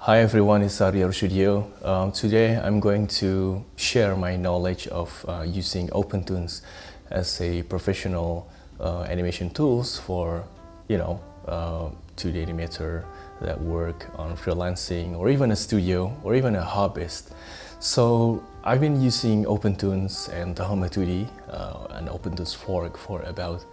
Hi everyone, it's Arya Studio. Today I'm going to share my knowledge of using OpenToonz as a professional animation tools for, 2D animator that work on freelancing or even a studio or even a hobbyist. So I've been using OpenToonz and Tahoma 2D and OpenToonz Fork for about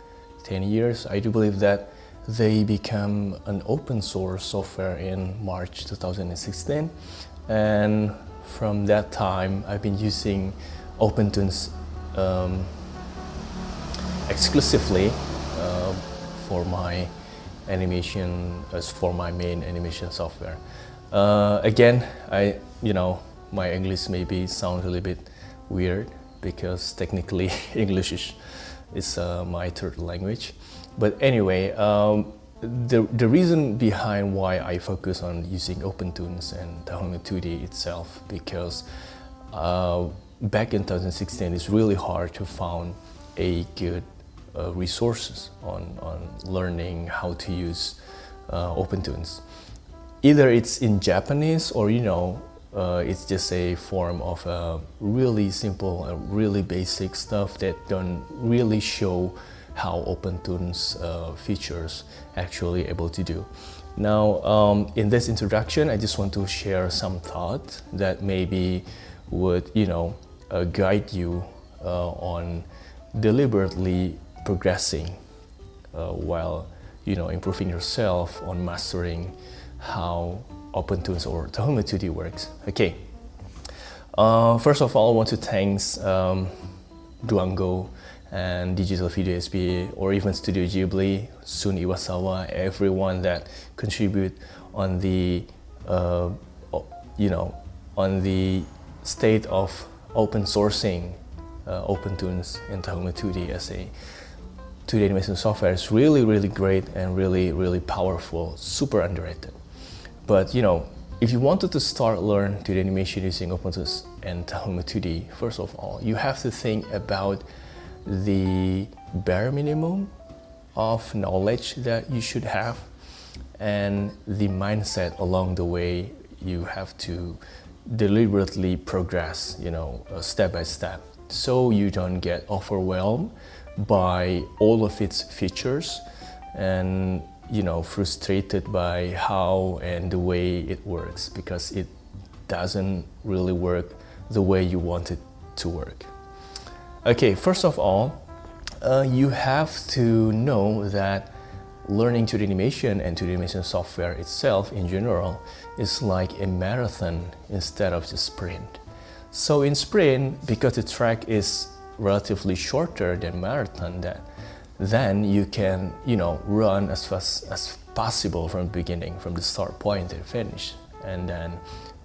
10 years. I do believe that they become an open source software in March 2016, and from that time I've been using OpenToonz exclusively for my animation, as for my main animation software. Again, my English maybe sounds a little bit weird because technically English is my third language. But anyway, the reason behind why I focus on using OpenToonz and Tahoma 2D itself, because back in 2016 it's really hard to find a good resources on learning how to use OpenToonz. Either it's in Japanese or it's just a form of really simple, really basic stuff that don't really show how OpenToonz features actually able to do. Now, in this introduction, I just want to share some thought that maybe would, guide you on deliberately progressing while, improving yourself on mastering how OpenToonz or Tahoma 2D works. Okay. First of all, I want to thank Duango and Digital Video SPA or even Studio Ghibli, Sun Iwasawa, everyone that contribute on the on the state of open sourcing OpenToonz and Tahoma 2D as a 2D animation software is really great and really powerful, super underrated. But if you wanted to start learn 2D animation using OpenToonz and Tahoma 2D, first of all, you have to think about the bare minimum of knowledge that you should have and the mindset along the way you have to deliberately progress, step by step, so you don't get overwhelmed by all of its features and frustrated by how and the way it works, because it doesn't really work the way you want it to work. Okay, first of all, you have to know that learning 2D animation and 2D animation software itself in general is like a marathon instead of just sprint. So in sprint, because the track is relatively shorter than marathon, then you can run as fast as possible from the beginning, from the start point to the finish. And then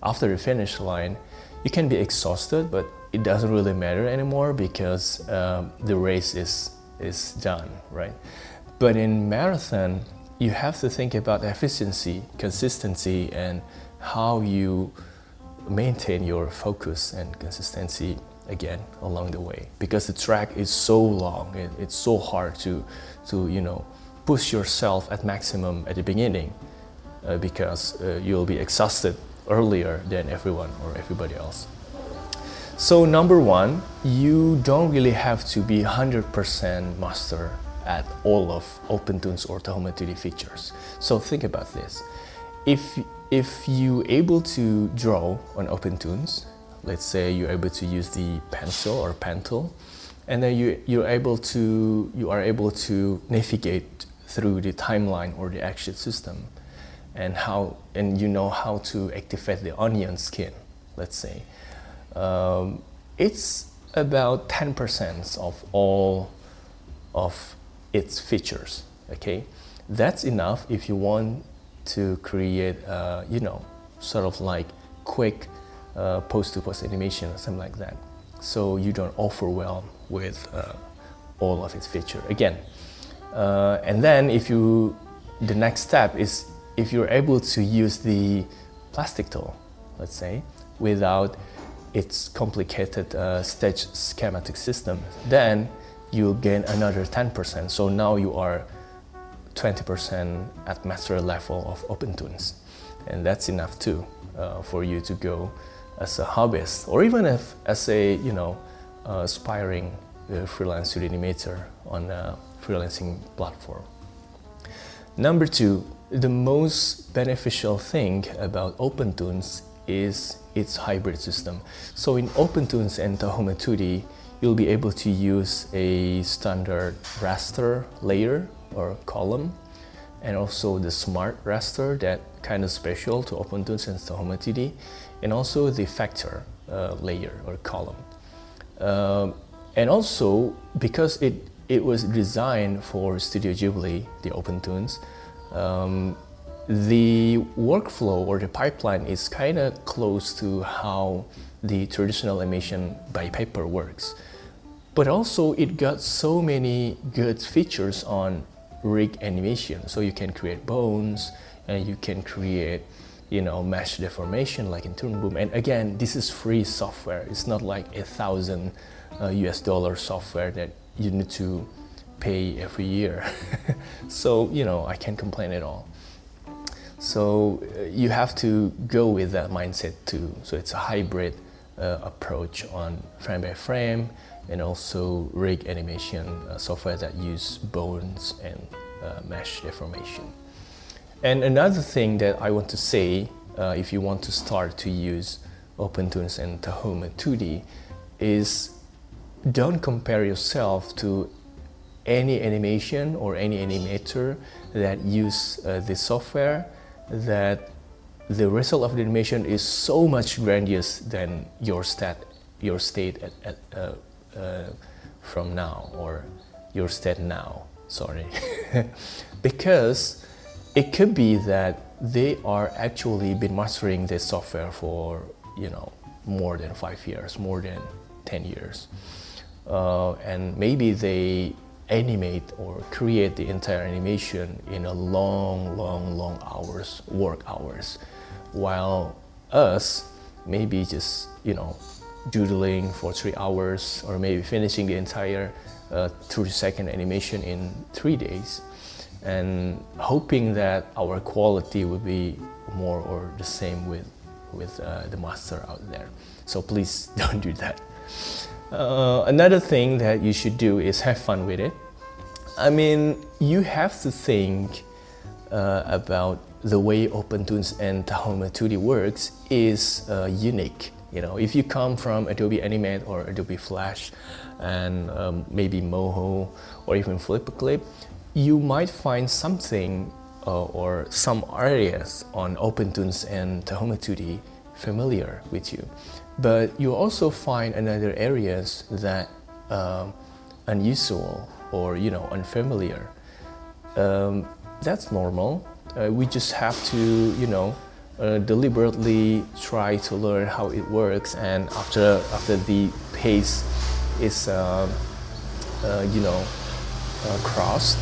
after the finish line, you can be exhausted, but it doesn't really matter anymore because the race is done, right? But in marathon, you have to think about efficiency, consistency, and how you maintain your focus and consistency again along the way, because the track is so long. It's so hard to push yourself at maximum at the beginning because you'll be exhausted earlier than everyone or everybody else. So number one, you don't really have to be 100% master at all of OpenToonz or Tahoma 2D features. So think about this. If you're able to draw on OpenToonz, let's say you're able to use the pencil or pen tool, and then you are able to navigate through the timeline or the action system, and you know how to activate the onion skin, let's say. It's about 10% of all of its features. Okay, that's enough if you want to create, sort of like quick post-to-post animation or something like that, so you don't overwhelm with all of its feature again. And then the next step is if you're able to use the plastic tool, let's say, without its complicated stage schematic system, then you'll gain another 10%. So now you are 20% at master level of OpenToonz. and that's enough too for you to go as a hobbyist, or even if, as a aspiring freelance 2D animator on a freelancing platform. Number two, the most beneficial thing about OpenToonz is its hybrid system. So in OpenToonz and Tahoma 2D, you'll be able to use a standard raster layer or column, and also the smart raster that kind of special to OpenToonz and Tahoma 2D, and also the factor layer or column. And also, because it was designed for Studio Ghibli, the OpenToonz, the workflow or the pipeline is kind of close to how the traditional animation by paper works. But also it got so many good features on rig animation. So you can create bones, and you can create mesh deformation like in Toon Boom. And again, this is free software. It's not like $1,000 US software that you need to pay every year. So I can't complain at all. So you have to go with that mindset too. So it's a hybrid approach on frame by frame, and also rig animation software that use bones and mesh deformation. And another thing that I want to say, if you want to start to use OpenToonz and Tahoma 2D, is don't compare yourself to any animation or any animator that use this software, that the result of the animation is so much grandiose than your state from now, or your state now, sorry. Because it could be that they are actually been mastering this software for more than 5 years, more than 10 years, and maybe they animate or create the entire animation in a long work hours, while us maybe just doodling for 3 hours, or maybe finishing the entire 30-second animation in 3 days, and hoping that our quality will be more or the same with the master out there. So please don't do that. Another thing that you should do is have fun with it. I mean, you have to think about the way OpenToonz and Tahoma 2D works is unique. If you come from Adobe Animate or Adobe Flash, and maybe Moho or even FlipaClip, you might find something or some areas on OpenToonz and Tahoma 2D familiar with you. But you also find another areas that unusual or unfamiliar. That's normal. We just have to deliberately try to learn how it works, and after the pace is crossed,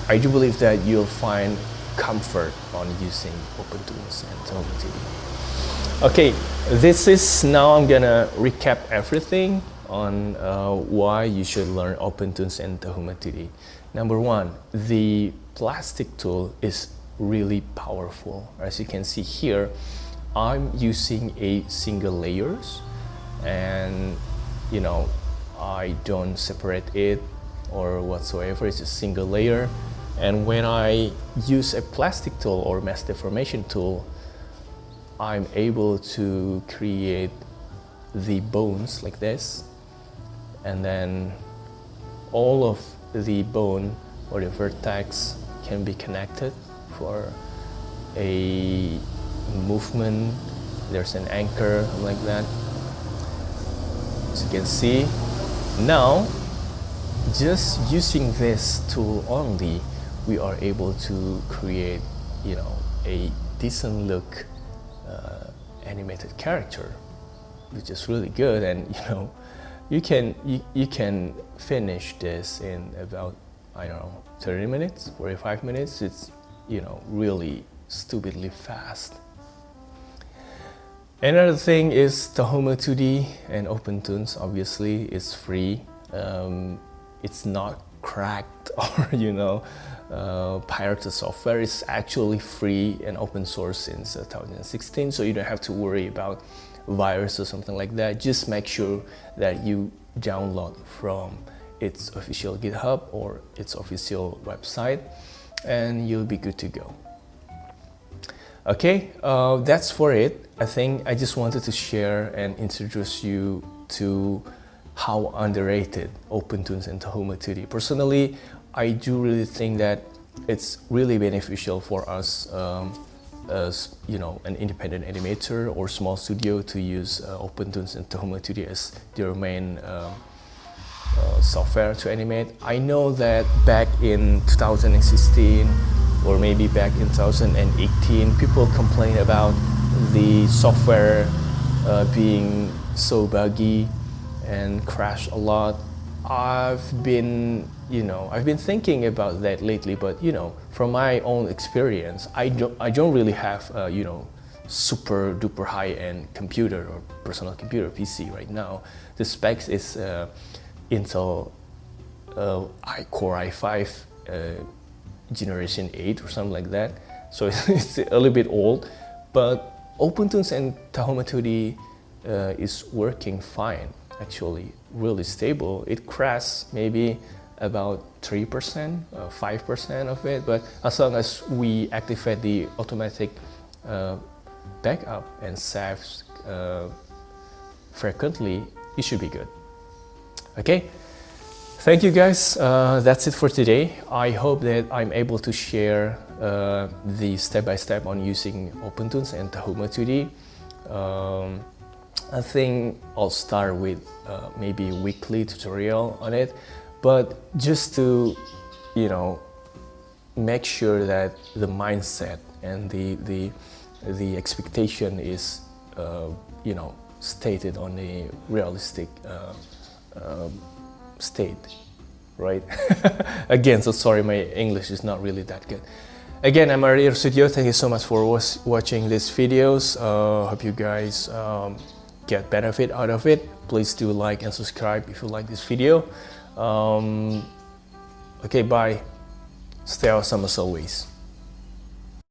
I do believe that you'll find comfort on using OpenToonz and Tahoma 2D. Okay, now I'm gonna recap everything on why you should learn OpenToonz and Tahoma 2D. Number one, the plastic tool is really powerful. As you can see here, I'm using a single layers, and I don't separate it or whatsoever. It's a single layer. And when I use a plastic tool or mesh deformation tool, I'm able to create the bones like this, and then all of the bone or the vertex can be connected for a movement. There's an anchor like that. As you can see, now just using this tool only, we are able to create a decent look animated character, which is really good. And you can finish this in about 30 minutes, 45 minutes. It's really stupidly fast. Another thing is Tahoma 2D and OpenToonz obviously is free. It's not cracked or pirated software. It's actually free and open source since 2016, so you don't have to worry about virus or something like that. Just make sure that you download from its official GitHub or its official website, and you'll be good to go. Okay, that's for it. I think I just wanted to share and introduce you to how underrated OpenToonz and Tahoma 2D. Personally, I do really think that it's really beneficial for us as an independent animator or small studio to use OpenToonz and Tahoma 2D as their main software to animate. I know that back in 2016 or maybe back in 2018, people complain about the software being so buggy and crash a lot. I've been thinking about that lately, but from my own experience, I don't really have super duper high-end computer or personal computer PC right now. The specs is Intel Core i5 generation 8 or something like that, so it's a little bit old, but OpenToonz and Tahoma 2D is working fine, actually really stable. It crashes maybe about 3%, 5% of it, but as long as we activate the automatic backup and saves frequently, it should be good. Okay, thank you guys. That's it for today. I hope that I'm able to share the step-by-step on using OpenToonz and Tahoma 2D. I think I'll start with maybe a weekly tutorial on it, but just to make sure that the mindset and the expectation is stated on a realistic state, right? Again, so sorry, my English is not really that good. Again, I'm Arya Studio. Thank you so much for watching these videos. Hope you guys get benefit out of it. Please do like and subscribe if you like this video. Okay, bye. Stay awesome as always.